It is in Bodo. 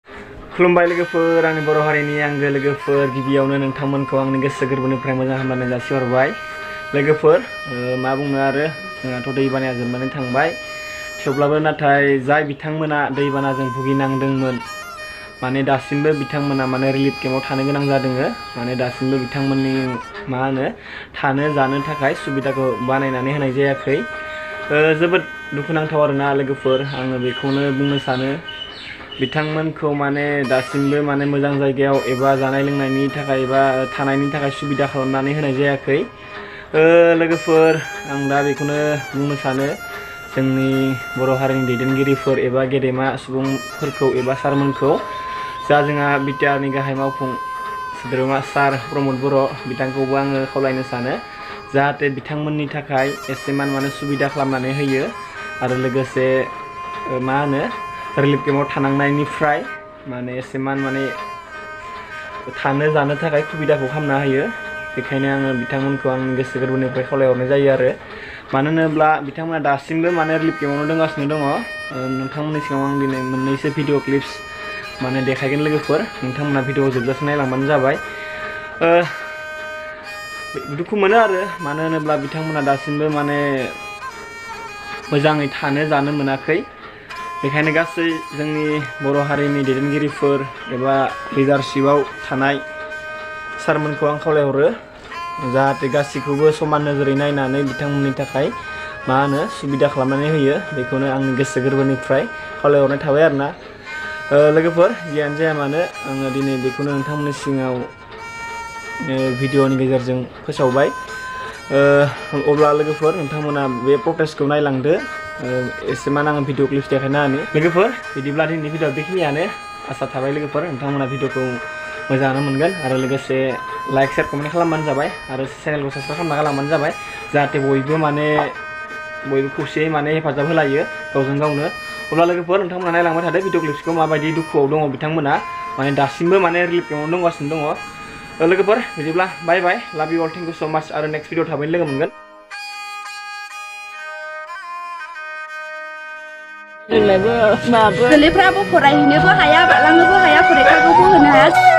खुलुमबाय लोगोफोर आंनि बर' हारिनि आंगो लोगोफोर गिबियावनो नोंथांमोनखौ आंनि गोसो गोरबोनिफ्राय मोजां हामलायनाय जासिहरबाय लोगोफोर मा बुंनो आरो जोंहाथ' दैबानाया जोबनानै थांबाय थेवब्लाबो नाथाय जाय बिथांमोना दैबानाजों भुगिनांदोंमोन माने दासिमबो बिथांमोना माने रिलिफ केम्पआव थानो गोनां जादों माने दासिमबो बिथांमोननि मा होनो थानो जानो थाखाय सुबिदाखौ बानायनानै होनाय जायाखै जोबोद दुखुनांथाव आरोना लोगोफोर आङो बेखौनो बुंनो सानो बिथांमोनखौ माने दासिमबो माने मोजां जायगायाव एबा जानाय लोंनायनि थाखाय एबा थानायनि थाखाय सुबिदा खालामनानै होनाय जायाखै लोगोफोर आं दा बेखौनो बुंनो सानो जोंनि बर' हारिनि दैदेनगिरिफोर एबा गेदेमा सुबुंफोरखौ एबा सारमोनखौ जा जोंहा बिटिआरनि गाहाय मावफुं सोद्रोमा सार प्रमद बर' बिथांखौबो आङो खावलायनो सानो जाहाथे बिथांमोननि थाखाय एसेमान माने सुबिदा खालामनानै होयो आरो लोगोसे मा होनो रिलिफ केम्पआव थानांनायनिफ्राय माने एसेमान माने थानो जानो थाखाय सुबिदाखौ खालामना होयो बेखायनो आङो बिथांमोनखौ आंनि गोसो गोरबोनिफ्राय खावलायहरनाय जायो आरो मानो होनोब्ला बिथांमोना दासिमबो माने रिलिफ केम्पआवनो दंगासिनो दङ नोंथांमोननि सिगाङाव आं दिनै मोननैसो भिडिअ क्लिप्स माने देखायगोन लोगोफोर नोंथांमोना भिडिअ जोबजासे नायलांबानो जाबाय दुखु मोनो आरो मानो होनोब्ला बिथांमोना दासिमबो माने मोजाङै थानो जानो मोनाखै बेखायनो गासै जोंनि बर' हारिनि दैदेनगिरिफोर एबा लिडारशिपआव थानाय सारमोनखौ आं खावलायहरो जाहाथे गासैखौबो समान नोजोरै नायनानै बिथांमोननि थाखाय मा होनो सुबिदा खालामनानै होयो बेखौनो आंनि गोसो गोरबोनिफ्राय खावलायहरनाय थाबाय आरोना लोगोफोर जियानो जाया मानो आङो दिनै बेखौनो नोंथांमोननि सिगाङाव भिडिअनि गेजेरजों फोसावबाय अब्ला लोगोफोर नोंथांमोना बे प्रटेस्टखौ नायलांदो एसेमान आङो भिडिअ क्लिप्स देखायना होनि लोगोफोर बिदिब्ला दिनैनि भिडिअ बेखिनियानो आसा थाबाय लोगोफोर नोंथांमोना भिडिअखौ मोजाङानो मोनगोन आरो लोगोसे लाइक शेयार कमेन्ट खालामबानो जाबाय आरो चेनेलखौ साबस्क्राइब खालामना गालांबानो जाबाय जाहाथे बयबो खौसेयै माने हेफाजाब होलायो गावजों गावनो अब्ला लोगोफोर नोंथांमोना नायलांबाय थादो भिडिअ क्लिप्सखौ माबायदि दुखुआव दङ बिथांमोना माने दासिमबो माने रिलिफ केम्पआवनो दंगासिनो दङ लोगोफोर बिदिब्ला बाय बाय लाभ इउ अल थेंक इउ स' माच आरो नेक्स्ट भिडिअ थाबैनो लोगो मोनगोन गोरलैफ्राबो फरायहैनोबो हाया बारलांनोबो हाया फरिखाखौबो होनो हाया